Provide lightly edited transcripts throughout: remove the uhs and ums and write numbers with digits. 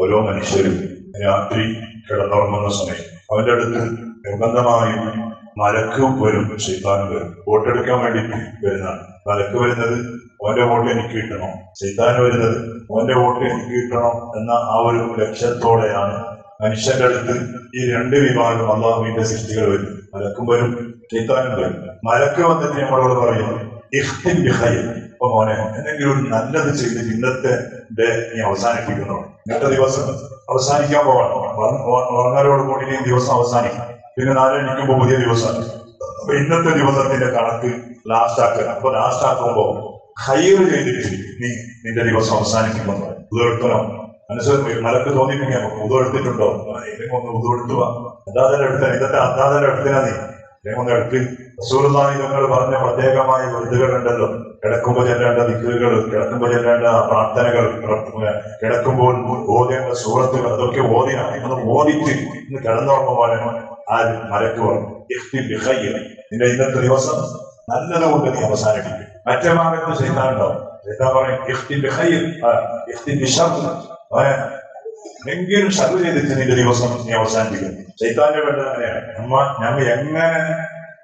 ഓരോ മനുഷ്യരും രാത്രി കിടന്നുറങ്ങുന്ന സമയം അവന്റെ അടുത്ത് നിർബന്ധമായും മലക്ക് വരും, ശൈത്താനും വരും. വോട്ടെടുക്കാൻ വേണ്ടിയിട്ട് വരുന്നതാണ്. മലക്ക് വരുന്നത് ഓന്റെ വോട്ട് എനിക്ക് കിട്ടണം, ശൈത്താൻ വരുന്നത് ഓന്റെ വോട്ട് എനിക്ക് കിട്ടണം എന്ന ആ ഒരു ലക്ഷ്യത്തോടെയാണ് മനുഷ്യന്റെ അടുത്ത് ഈ രണ്ട് വിഭാഗം അള്ളാഹുവിന്റെ സൃഷ്ടികൾ വരും. മലക്കും വരും, ശൈത്താനും വരും. മലക്ക് വന്നിട്ട് നമ്മളോട് പറയും ഇഖ്തിം ബിഖൈർ. അപ്പൊ മോനെ, എന്തെങ്കിലും ഒരു നല്ലത് ചെയ്തിട്ട് ഇന്നത്തെ ഡേ നീ അവസാനിപ്പിക്കുന്നു. ഇന്നത്തെ ദിവസം അവസാനിക്കാൻ പോകണം. ഉറങ്ങലോട് കൂടി ഈ ദിവസം അവസാനിക്കും. പിന്നെ നാളെ എണീക്കുമ്പോ പുതിയ ദിവസമാണ്. അപ്പൊ ഇന്നത്തെ ദിവസത്തിന്റെ കണക്ക് ലാസ്റ്റ് ആക്കുക. അപ്പൊ ലാസ്റ്റ് ആക്കുമ്പോ ഖൈർ ചെയ്തിട്ട് നീ നിന്റെ ദിവസം അവസാനിക്കുമെന്ന് ഉദവെടുക്കണം. മനസ്സിലായി മലക്ക് തോന്നിപ്പിക്കാൻ ഉദവെടുത്തിട്ടുണ്ടോ? ഇല്ലെങ്കിൽ ഒന്ന് ഉദവെടുത്തു വാ. അതാതെ എടുത്ത ഇന്നത്തെ അതാതെ എടുത്തിനാ നീ ഇല്ലെങ്കിൽ ഒന്ന് എടുത്ത്. റസൂലുള്ളാഹി തങ്ങൾ പറഞ്ഞ പ്രത്യേകമായ വൃദ്ധകൾ ഉണ്ടല്ലോ. കിടക്കുമ്പോൾ ചെല്ലേണ്ട ദിക്റുകൾ, കിടക്കുമ്പോൾ ചെല്ലേണ്ട പ്രാർത്ഥനകൾ, കിടക്കുമ്പോൾ ഓതേണ്ട സൂറത്തുകൾ, അതൊക്കെ ഓതിനാണ്. അത് ഓതിച്ച് ഇന്ന് കിടന്നുറങ്ങുമ്പോൾ ആ മലക്ക് പറഞ്ഞു ഇഖ്തിം ബിഖൈർ. നിന്റെ ഇന്നത്തെ ദിവസം നല്ലതുകൊണ്ട് നീ അവസാനിപ്പിക്കും. മറ്റേ ഭാഗത്ത് ശൈത്താൻ ഉണ്ടാവും. ശൈത്താൻ പറയും ഇഖ്തിം ബിഖൈർ, ഇഖ്തിം ബിശർ. എങ്കിലും ഷർ ചെയ്തിട്ട് നിന്റെ ദിവസം നീ അവസാനിപ്പിക്കും. ശൈത്താന്റെ വേണ്ടത് അങ്ങനെയാണ്. ഞങ്ങൾ എങ്ങനെ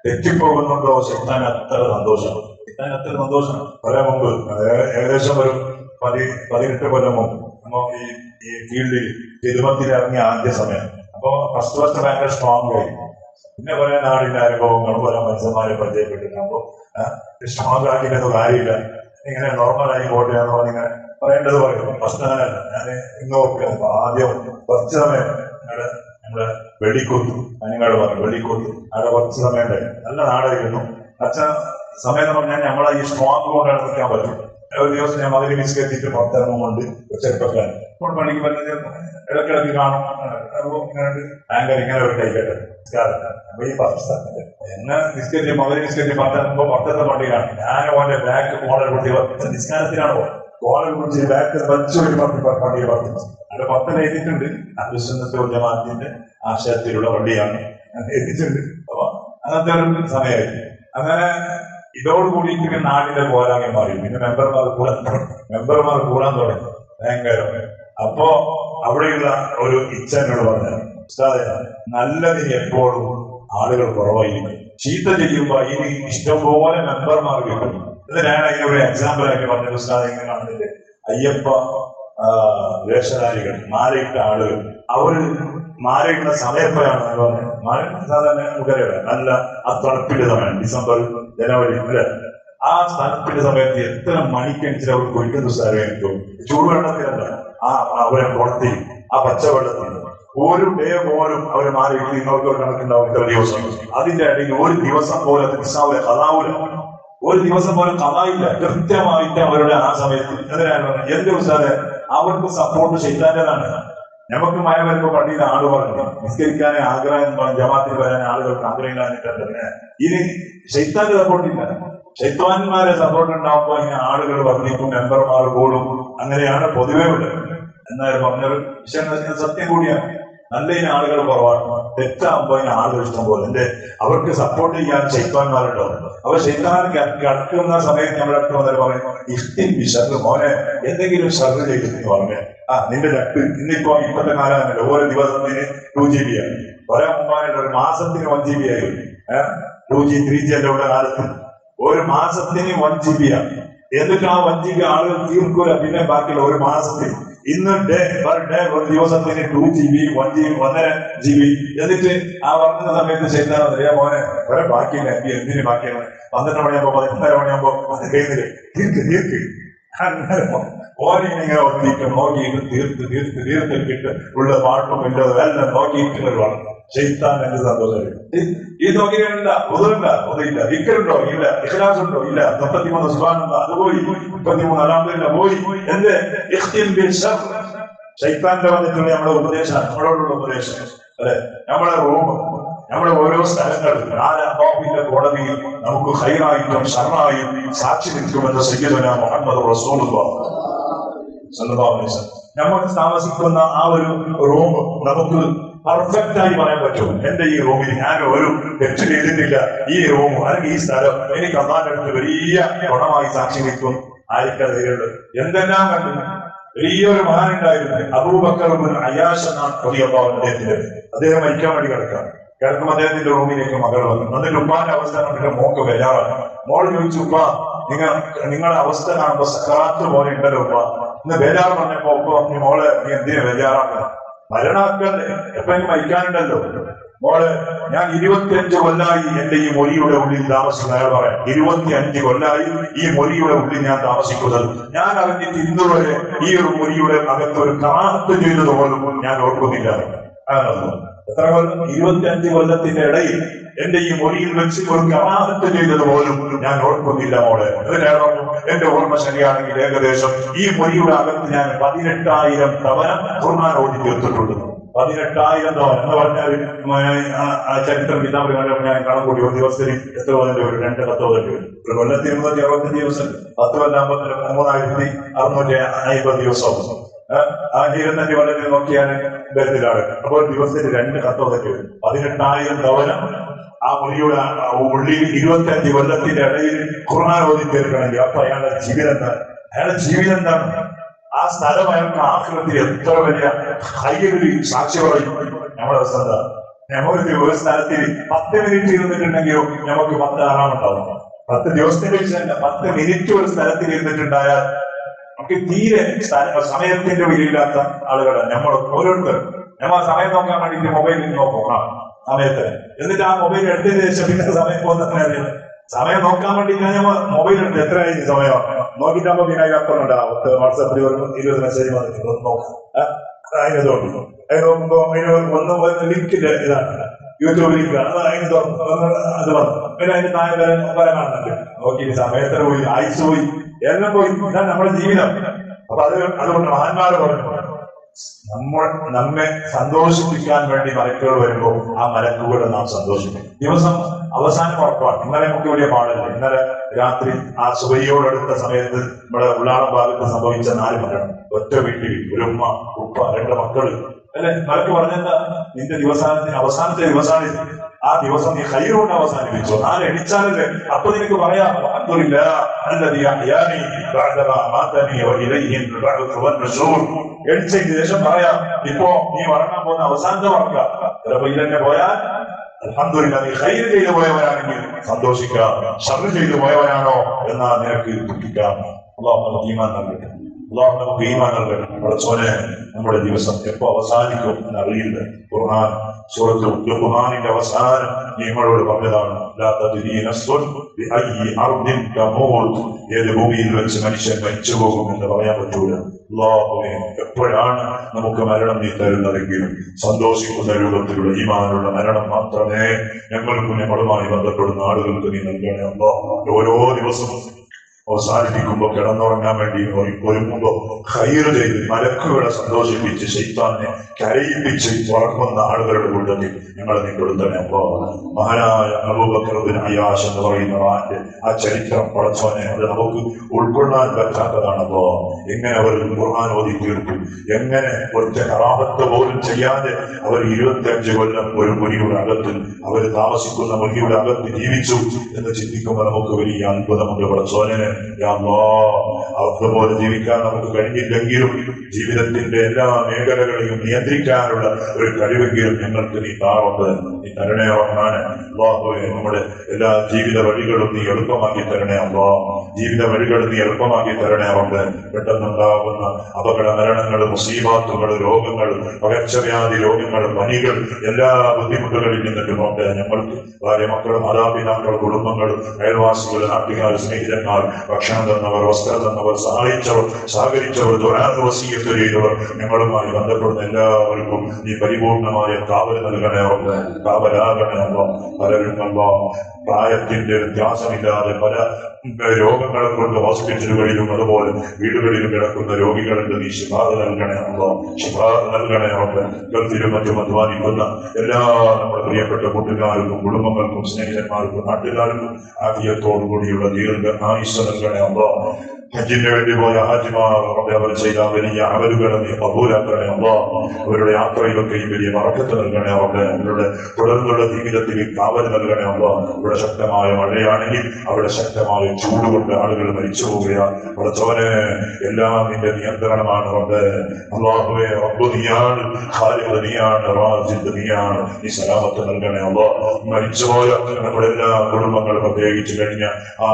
തെറ്റിപ്പോകുന്നുണ്ടോ ശൈത്താൻ അത്ര സന്തോഷം. ശൈത്താൻ അത്ര സന്തോഷം. കുറെ മുമ്പ്, ഏകദേശം ഒരു 18 കൊല്ലം മുമ്പ് നമ്മ ഈ ഫീൽഡിൽ തിരുമത്തിൽ ഇറങ്ങിയ ആദ്യ സമയം. അപ്പൊ ഫസ്റ്റ് ഭയങ്കര സ്ട്രോങ് ആയി. പിന്നെ കുറെ നാടിന്റെ അനുഭവങ്ങളും പല മനുഷ്യന്മാരെ പരിചയപ്പെട്ടിട്ടാകുമ്പോ സ്ട്രോങ് ആക്കിയിട്ടൊന്നും കാര്യമില്ല, ഇങ്ങനെ നോർമലായി പോട്ടെ എന്ന് പറഞ്ഞിങ്ങനെ പറയേണ്ടത് പറയും. ഫസ്റ്റ് അങ്ങനെയല്ല. ഞാൻ ഇന്ന് ആദ്യം കുറച്ച് സമയം നമ്മുടെ വെള്ളിക്കൂത്ത്, അനിങ്ങാട് പറഞ്ഞു വെള്ളിക്കൂത്ത്, അവിടെ കുറച്ച് സമയം ഉണ്ടായിരുന്നു. നല്ല നാടായിരുന്നു. അച്ഛൻ സമയം എന്ന് പറഞ്ഞാൽ നമ്മളെ ഈ സ്ട്രോങ് കൊണ്ടാണ് നിൽക്കാൻ പറ്റും. ഒരു ദിവസം ഞാൻ മകന് മിസ്കെത്തിയിട്ട് പുറത്തിറങ്ങും കൊണ്ട് ചെറുപ്പക്കാരൻ ഇപ്പോൾ പണിക്ക് പറഞ്ഞത് ഇടക്കിടക്ക് കാണും. ആങ്കർ ഇങ്ങനെ ഒരു കൈകട്ടെ അപ്പൊ ഈ പാകിസ്ഥാനിന്റെ എന്നെ നിസ്കരിച്ച് മകന് മിസ്കെത്തി പുറത്തിറങ്ങുമ്പോ പുറത്തത്തെ പള്ളിയിലാണ്. ഞാൻ ഓന്റെ ബാക്ക് കോളർ പൊട്ടി നിസ്കാരത്തിലാണ് പോകുന്നത്. കോളർ പിടിച്ച് ബാക്ക് വലിച്ചൊരു പള്ളിയെ പറഞ്ഞു. അവിടെ പത്തനെ എത്തിയിട്ടുണ്ട്. അഹ്ലുസുന്നത്ത് വൽ ജമാഅത്തിന്റെ ആശയത്തിലുള്ള പള്ളിയാണ് എത്തിയിട്ടുണ്ട്. അപ്പൊ അങ്ങനത്തെ ഒരു സമയമായിരുന്നു. അങ്ങനെ ഇതോടുകൂടിയിട്ട് നാടിന്റെ പോരായ്മ മാറി. പിന്നെ മെമ്പർമാർ കൂടാൻ തുടങ്ങി ഭയങ്കരം. അപ്പോ അവിടെയുള്ള ഒരു ഇച്ഛനോട് പറഞ്ഞു, നല്ലതിന് എപ്പോഴും ആളുകൾ കുറവായിരിക്കും, ചീത്ത ചെയ്യുമ്പോ ഇനി ഇഷ്ടംപോലെ മെമ്പർമാർ കിട്ടും. ഇതിനാണ് അതിനൊരു എക്സാമ്പിൾ ആയിട്ട് പറഞ്ഞത്. ഉസ്താദ് ഇങ്ങനെ കാണുന്നില്ലേ, അയ്യപ്പ വേഷധാരികൾ, മാലയിട്ട ആളുകൾ, അവര് മാലയിടുന്ന സമയപ്പോഴാണ് പറഞ്ഞത്. മാല സാധാരണ മുഖരവ നല്ല ആ തണുപ്പിന്റെ സമയം, ഡിസംബർ ജനുവരി അല്ലെ, ആ തണുപ്പിന്റെ സമയത്ത് എത്ര മണിക്കനുസരിച്ച് അവർ കുളിക്കുന്ന സ്ഥലമായിരിക്കും. ചൂടുവെള്ളത്തിലല്ല, അവരെ കുളത്തിൽ, ആ പച്ചവെള്ളത്തിൽ ഒരു ഡേ പോലും അവര് മാലയിട്ട് നിങ്ങൾക്ക് കണക്കുണ്ടാവും ഇത്ര ദിവസം. അതിന്റെ ഇടയിൽ ഒരു ദിവസം പോലെ കഥാവൂല, ഒരു ദിവസം പോലും കഥായില്ല. കൃത്യമായിട്ട് അവരുടെ ആ സമയത്ത് എന്ത് ഉത്സാഹം അവർക്ക് സപ്പോർട്ട് ചെയ്താൻ്റെതാണ്. നമുക്ക് മഴ വരുമ്പോ പള്ളിയിൽ ആള് പറഞ്ഞു നിസ്കരിക്കാനേ ആഗ്രഹം, ജമാഅത്തിന് വരാൻ ആളുകൾക്ക് ആഗ്രഹമില്ലാഞ്ഞിട്ടുണ്ട്. ഇനി ശൈത്താന്റെ സപ്പോർട്ടില്ല. ശൈത്താന്മാരെ സപ്പോർട്ട് ഉണ്ടാവുമ്പോ ഇങ്ങനെ ആളുകൾ വർദ്ധിക്കും, മെമ്പർമാർ കൂടും. അങ്ങനെയാണ് പൊതുവേ ഉള്ളത്. എന്നാലും പറഞ്ഞൊരു വിഷയം സത്യം കൂടിയാണ്. നല്ല ഇനി ആളുകൾ കുറവാണ്. തെറ്റാകുമ്പോ ഇനി ആളുകൾ ഇഷ്ടം പോലെ അവർക്ക് സപ്പോർട്ട് ചെയ്യാൻ ശൈത്താന്മാരുണ്ടാവും. അപ്പൊ ശൈത്താൻ കിടക്കുന്ന സമയത്ത് നമ്മളടുത്ത് വന്നിട്ട് പറയുന്നു ഇഖ്തിം ബിശർ. മോനെ, എന്തെങ്കിലും ഷർ ചെയ്തിട്ട് പറഞ്ഞേ. നിന്റെ ലക്ക് ഇന്നിപ്പോ ഇപ്പോഴത്തെ കാലമാണല്ലോ, ഓരോ ദിവസത്തിന് 2GB ആണ്. ഒരേ മുമ്പായിട്ട് ഒരു മാസത്തിന് 1GB ആയി. 2G 3G എല്ലാം ഉള്ള കാലത്ത് ഒരു മാസത്തിന് 1GB ആണ്. എന്നിട്ട് ആ 1GB ആളുകൾ തീർക്കൂല. പിന്നെ ബാക്കിയുള്ള ഒരു മാസത്തിൽ ഇന്ന് ഒരു ദിവസത്തിന് 2GB 1GB 1.5GB. എന്നിട്ട് ആ പറഞ്ഞ സമയത്ത് ശൈത്താൻ അറിയാം, മോനെ കുറെ ബാക്കിയില്ല, എന്തിന് ബാക്കിയാണ്, 12 മണിയാകുമ്പോ 13 മണിയാകുമ്പോ അത് കഴിയുന്നില്ലേ, തീർക്ക് ഓരിങ്ങനെ ഒന്നിക്കും നോക്കിയിട്ട് തീർത്തിട്ട് ഉള്ള പാട്ടും ഇല്ലതും എല്ലാം നോക്കിയിട്ട് വേണം. ശൈത്താൻ എന്ത് സന്തോഷം. ഈ നോക്കിയില്ല, ഒതുമില്ല, വിക്കലുണ്ടോ ഇല്ല, ഇഖ്ലാസ് ഉണ്ടോ ഇല്ല, 33 സുബ്ഹാനല്ലാഹ് അത് പോയി, 33 അൽഹംദുലില്ലാഹ് പോയി. എന്ത് ഇഖ്തിം ബിശർ. ശൈത്താന്റെ വന്നിട്ടുള്ള നമ്മുടെ ഉപദേശം, നമ്മളോടുള്ള ഉപദേശം അല്ലെ. നമ്മുടെ റൂം, നമ്മുടെ ഓരോ സ്ഥലങ്ങളിൽ അല്ലാഹുവിന്റെ കോടതിയിൽ നമുക്ക് ഖൈറായിട്ടും ശർറായും സാക്ഷി നിൽക്കുമെന്ന് സയ്യിദുനാ മുഹമ്മദ് റസൂലുള്ളാഹി സ്വല്ലല്ലാഹു അലൈഹി വസല്ലം. നമുക്ക് താമസിക്കുന്ന ആ ഒരു റൂം നമുക്ക് പെർഫെക്റ്റ് ആയി പറയാൻ പറ്റും. എന്റെ ഈ റൂമിൽ ഞാൻ ഒരു തെറ്റ് ചെയ്തിട്ടില്ല, ഈ റൂം അല്ലെങ്കിൽ ഈ സ്ഥലം എനിക്ക് അള്ളാന്റെ അടുത്ത് വലിയ ഗുണമായി സാക്ഷി നിൽക്കും. ആയിരിക്കത് എന്തെല്ലാം കണ്ടു വലിയൊരു മഹാനുണ്ടായിരുന്നു, അബൂബക്കർ ഇബ്നു അയ്യാശ് എന്നാണ് റളിയല്ലാഹു അൻഹു അദ്ദേഹത്തിന്റെ. അദ്ദേഹം മരിക്കാൻ വേണ്ടി കിടക്കുമ്പോൾ അദ്ദേഹത്തിന്റെ റൂമിലേക്ക് മകൾ വന്നു. എന്നിട്ട് ഉപ്പാന്റെ അവസ്ഥ കണ്ടിട്ട് മോക്ക് ബേജാറാണ്. മോള് ചോദിച്ചു, ഉപ്പ നിങ്ങളുടെ അവസ്ഥ കാണുമ്പോ സക്കറാത്ത് പോലെ ഉണ്ടല്ലോ ഉപ്പ. ഇന്ന് ബേജാറ് പറഞ്ഞപ്പോ ഉപ്പ പറഞ്ഞു, മോളെ നീ എന്തിനാ ബേജാറാക്കണം, മരണാക്കല്ലേ, എപ്പൊ എനിക്ക് മരിക്കാനുണ്ടല്ലോ. മോള് ഞാൻ 25 കൊല്ലായി എന്റെ ഈ മൊഴിയുടെ ഉള്ളിൽ താമസിക്കുന്ന. അയാൾ പറയാം, 25 കൊല്ലായി ഈ മൊഴിയുടെ ഉള്ളിൽ ഞാൻ താമസിക്കുന്നത്. ഞാൻ അറിഞ്ഞിട്ട് ഇന്നുവരെ ഈ ഒരു മൊഴിയുടെ അകത്ത് ഒരു കറാഹത്ത് ചെയ്തത് പോലും ഞാൻ ഓർക്കുന്നില്ല. എത്ര കൊല്ലം? 25 കൊല്ലത്തിന്റെ ഇടയിൽ എന്റെ ഈ മൊഴിയിൽ വെച്ച് ഒരു കറാഹത്ത് ചെയ്തത് പോലും ഞാൻ ഓർക്കുന്നില്ല മോളെ. അതിനേറെ എന്റെ ഓർമ്മ ശരിയാണെങ്കിൽ ഏകദേശം ഈ മൊഴിയുടെ അകത്ത് ഞാൻ 18,000 തവണ ഖുർആൻ ഓതി തീർത്തിട്ടുണ്ട്. 18,000 തവണ എന്ന് പറഞ്ഞാൽ ആ ചരിത്രം കിതാബുകൾ ഞാൻ കണക്കൂടി. ഒരു ദിവസത്തിന് എത്ര കൊല്ലം വരും? 2 കത്തോതൊക്കെ വരും. ഒരു കൊല്ലത്തിൽ 265 ദിവസം, 10 കൊല്ലാകുമ്പോൾ 3,650 ദിവസം. ആ 25 കൊല്ലത്തിൽ നോക്കിയാൽ ബന്ധത്തിലാണ്. അപ്പോൾ ദിവസത്തിൽ 2 കത്തോതൊക്കെ വരും. 18,000 തവണ ആ മൊഴിയുടെ ഉള്ളിൽ 25 കൊല്ലത്തിന്റെ ഇടയിൽ ഖുർആൻ ഓതി തീർക്കണമെങ്കിൽ അപ്പൊ അയാളുടെ ജീവിതം എന്താണ്? അയാളുടെ ജീവിതം എന്താണ്? ആ സ്ഥലം അയാൾക്ക് ആഖിറത്തിൽ എത്ര വലിയ ഹൈയൊരു സാക്ഷി പറയും. നമ്മുടെ അവസ്ഥ എന്താ? നമുക്ക് ഒരു സ്ഥലത്തിൽ 10 മിനിറ്റ് ഇരുന്നിട്ടുണ്ടെങ്കിലോ നമുക്ക് 10 ആറാമുണ്ടാവും. 10 ദിവസത്തിന്റെ വിഷയമല്ല, 10 മിനിറ്റ് ഒരു സ്ഥലത്തിൽ ഇരുന്നിട്ടുണ്ടായാൽ നമുക്ക് തീരെ സമയത്തിന്റെ വിലയില്ലാത്ത ആളുകളാണ് നമ്മൾ ഓരോരുത്തരും. നമ്മൾ സമയം നോക്കാൻ വേണ്ടിയിട്ട് മൊബൈലിൽ നോക്കും സമയത്ത്. എന്നിട്ട് ആ മൊബൈൽ എടുത്തതിന് ശേഷം പിന്നെ സമയം പോകുന്ന സമയം നോക്കാൻ വേണ്ടി നമ്മൾ മൊബൈൽ എടുത്ത് എത്രയായി സമയം നോക്കിട്ടാകുമ്പോ പിന്നെ അതിനപ്പുറം ഉണ്ടാവും. വാട്സാപ്പിൽ 20 മെസ്സേജ് വന്നിട്ട് ഒന്ന് നോക്കാം. അതിനെ തോന്നുന്നു. അത് നോക്കുമ്പോ അതിന് ലിങ്കിന്റെ ഇതാണ്, യൂട്യൂബ് ലിങ്കാണ്. അതിന് അത് വന്നു. പിന്നെ അതിന് താഴെ വരെ കാണുന്നുണ്ട്. നോക്കി സമയത്തിന് പോയി, ആയുസ് പോയി, എല്ലാം പോയി. ഇതാണ് നമ്മുടെ ജീവിതം. അപ്പൊ അതുകൊണ്ട് മഹാന്മാര് പറഞ്ഞു, നമ്മെ സന്തോഷിപ്പിക്കാൻ വേണ്ടി മലക്കുകൾ വരുമ്പോൾ ആ മലക്കുകളെ നാം സന്തോഷിക്കും. ദിവസം അവസാനം ഉറപ്പാണ്. ഇന്നലെ നമുക്ക് വലിയ പാടില്ല. ഇന്നലെ രാത്രി ആ സുബഹിയോടടുത്ത സമയത്ത് നമ്മുടെ ഉള്ളാളം ഭാഗത്ത് സംഭവിച്ച 4 മരണം. ഒറ്റ വീട്ടിൽ ഒരു ഉമ്മ, ഉപ്പ, 2 മക്കള്. അല്ലെ, മലക്ക് പറഞ്ഞെന്താ? നിന്റെ അവസാനത്തെ ദിവസമാണ്. ആ ദിവസം നീ ഹൈർ കൊണ്ട് അവസാനിപ്പിച്ചു. 4 എണിച്ചാലല്ലേ അപ്പൊ നിനക്ക് പറയാം, എണിച്ചതിന് ശേഷം പറയാം, ഇപ്പോ നീ ഉറങ്ങാൻ പോകുന്ന അവസാനത്തെ ഉറക്കുക. ചിലപ്പോ ഇതന്നെ പോയാൽ അൽഹംദുലില്ലാഹ്, നീ ഖൈർ ചെയ്തു പോയവരാണെങ്കിൽ സന്തോഷിക്കാം. ശർറ് ചെയ്തു പോയവരാണോ എന്നാ നിനക്ക് ദുഃഖിക്കാം. അല്ലാഹു നമുക്ക് ഈമാൻ നൽകട്ടെ. അല്ലാഹു നമുക്ക് ഈമാൻ നൽകട്ടെ. പടച്ചോനെ, നമ്മുടെ ദിവസം എപ്പോ അവസാനിക്കും എന്നറിയില്ല. ഖുർആൻ സൂറത്തുൽ ലുഖ്മാനിന്റെ അവസാനം നിങ്ങളോട് പറഞ്ഞതാണ്, ലാ തദ്രീ നഫ്സുൻ ബിഅയ്യി അർദിൻ തമൂത്ത്. ഏത് ഭൂമിയിൽ വെച്ച് മനുഷ്യൻ മരിച്ചു പോകും എന്ന് പറയാൻ പറ്റൂല. അല്ലാഹുവേ, എപ്പോഴാണ് നമുക്ക് മരണം നീ തരുന്നതെങ്കിലും സന്തോഷിക്കുന്ന രൂപത്തിലുള്ള ഈമാനുള്ള മരണം മാത്രമേ ഞങ്ങൾക്കും ഞങ്ങളുമായി ബന്ധപ്പെടുന്ന ആളുകൾക്ക് നീ നൽകണേ. അല്ലാഹു ഓരോ ദിവസവും അവസാനിപ്പിക്കുമ്പോ കിടന്നുറങ്ങാൻ വേണ്ടി ഒരുങ്ങുമ്പോ ഖൈർ ചെയ്ത് മലക്കുകളെ സന്തോഷിപ്പിച്ച് ശൈത്താനെ കരയിപ്പിച്ച് ഉറങ്ങുന്ന ആളുകളുടെ കൂട്ടത്തിൽ ഞങ്ങളെ നീ കൊടുത്തണേ. അപ്പോ മഹാനായ അബൂബക്കർ ഇബ്നു അയ്യാശ് എന്ന് പറയുന്ന ആ ചരിത്രം പടച്ചോനെ, അത് നമുക്ക് ഉൾക്കൊള്ളാൻ പറ്റാത്തതാണല്ലോ. എങ്ങനെ അവർ ഖുർആൻ ഓതി തീർത്തു, എങ്ങനെ ഒറ്റ കറാമത്ത് പോലും ചെയ്യാതെ അവർ 25 കൊല്ലം ഒരു മുറിയുടെ അകത്ത് അവർ താമസിക്കുന്ന മുറിയുടെ അകത്ത് ജീവിച്ചു എന്ന് ചിന്തിക്കുമ്പോൾ നമുക്ക് വലിയ അത്ഭുതമുണ്ട്. പടച്ചോനെ, അതുപോലെ ജീവിക്കാൻ നമുക്ക് കഴിഞ്ഞില്ലെങ്കിലും ജീവിതത്തിന്റെ എല്ലാ മേഖലകളെയും നിയന്ത്രിക്കാനുള്ള ഒരു കഴിവെങ്കിലും ഞങ്ങൾക്ക് നീ താറുണ്ട്. നീ തരണേ റഹ്മാനെ. അല്ലാഹുവേ, നമ്മുടെ എല്ലാ ജീവിത വഴികളും നീ എളുപ്പമാക്കി തരണേ. ജീവിത വഴികൾ നീ എളുപ്പമാക്കി തരണേ. റബ്ബേ, പെട്ടെന്നുണ്ടാകുന്ന അപകട മരണങ്ങൾ, മുസീബാത്തുകൾ, രോഗങ്ങൾ, പകർച്ചവ്യാധി രോഗങ്ങൾ, പനികൾ, എല്ലാ ബുദ്ധിമുട്ടുകളിൽ നിന്നിട്ടും റബ്ബേ, ഞങ്ങൾക്ക് ഭാര്യ, മക്കൾ, മാതാപിതാക്കൾ, കുടുംബങ്ങൾ, അയൽവാസികൾ, നാട്ടുകാർ, സ്നേഹിതന്മാർ, ഭക്ഷണം തന്നവർ, വസ്ത്രം തന്നവർ, സഹായിച്ചവർ, സഹകരിച്ചവർ, വസിയ്യത്ത് ചെയ്തവർ, ഞങ്ങളുമായി ബന്ധപ്പെടുന്ന എല്ലാവർക്കും നീ പരിപൂർണമായ കാവൽ നൽകണേ. കാവലാകണേ. പലരും പ്രായത്തിന്റെ വ്യത്യാസമില്ലാതെ പല രോഗങ്ങളെ കൊണ്ട് ഹോസ്പിറ്റലുകളിലും അതുപോലെ വീടുകളിലും കിടക്കുന്ന രോഗികൾക്ക് നീ ശിഫാ നൽകണേ. ശിഫാ നൽകണേ. ഗൾഫിലും മറ്റും അധ്വാനിക്കുന്ന എല്ലാ നമ്മുടെ പ്രിയപ്പെട്ട കൂട്ടുകാർക്കും, കുടുംബങ്ങൾക്കും, സ്നേഹിതന്മാർക്കും, നാട്ടുകാർക്കും ആഫിയത്തോടു കൂടിയുള്ള ദീർഘ ആയുസ്സ് നൽകണേ. ഹജ്ജിന് വേണ്ടി പോയ ഹാജിമാർ റബ്ബേ അവർ ചെയ്ത വലിയ അമലുകളെ നീ കബൂലാക്കണേ അല്ലാഹ്. അവരുടെ യാത്രയിലൊക്കെയും വലിയ ബറക്കത്ത് നൽകണേ റബ്ബേ. അവരുടെ തുടർന്നുള്ള ജീവിതത്തിൽ കാവൽ നൽകണേ അല്ലാഹ്. ഇവിടെ ശക്തമായ മഴയാണെങ്കിൽ അവിടെ ശക്തമായ ചൂട് കൊണ്ട് ആളുകൾ മരിച്ചു പോവുകയാണ്. പടച്ചവനെ എല്ലാം നിന്റെ നിയന്ത്രണമാണ് റബ്ബേ. അല്ലാഹുവേ, റബ്ബ് നീയാണ്, ഖാലിഖ് നീയാണ്, റാസിഖ് നീയാണ്. നീ സലാമത്ത് നൽകണേ അല്ലാഹ്. മരിച്ചുപോയ നമ്മുടെ എല്ലാ കുടുംബങ്ങളും പ്രത്യേകിച്ച് കഴിഞ്ഞ ആ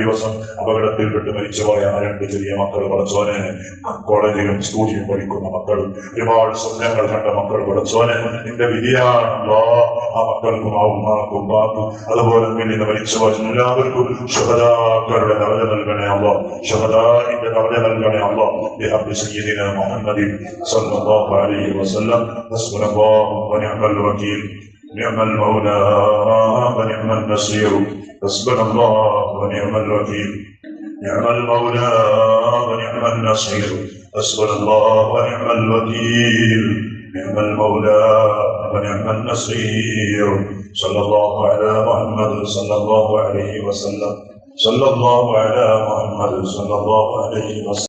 ദിവസം അപകടത്തിൽപ്പെട്ട് മരിച്ചുപോയ ആ 2 ചെറിയ മക്കൾ പടച്ചോനെ, കോളേജിലും സ്കൂളിലും പഠിക്കുന്ന മക്കൾ, ഒരുപാട് സ്വപ്നങ്ങൾ കണ്ട മക്കൾ പടച്ചോനെ, നിന്റെ വിധിയാണ് അല്ലാഹ്. ആ മക്കൾക്കും ആ ഉമ്മാക്കും ഉപ്പാക്കും അതുപോലെ നിന്ന് മരിച്ചുപോയ എല്ലാവർക്കും ശുഹദാക്കളുടെ ദർജ നൽകണേ അല്ലാഹ്. ശുഹദാഇന്റെ ദർജ നൽകണേ അല്ലാഹ്. ബിഹഖി സയ്യിദിനാ മുഹമ്മദ് സ്വല്ലല്ലാഹു അലൈഹി വസല്ലം. ഹസ്ബുനല്ലാഹു വനിഅമൽ വകീൽ. نعم المولى ونعم النصير. حسبنا الله ونعم الوكيل. نعم المولى ونعم النصير. حسبنا الله ونعم الوكيل. نعم المولى ونعم النصير. صلى الله على محمد صلى الله عليه وسلم. صلى الله على محمد صلى الله عليه وسلم.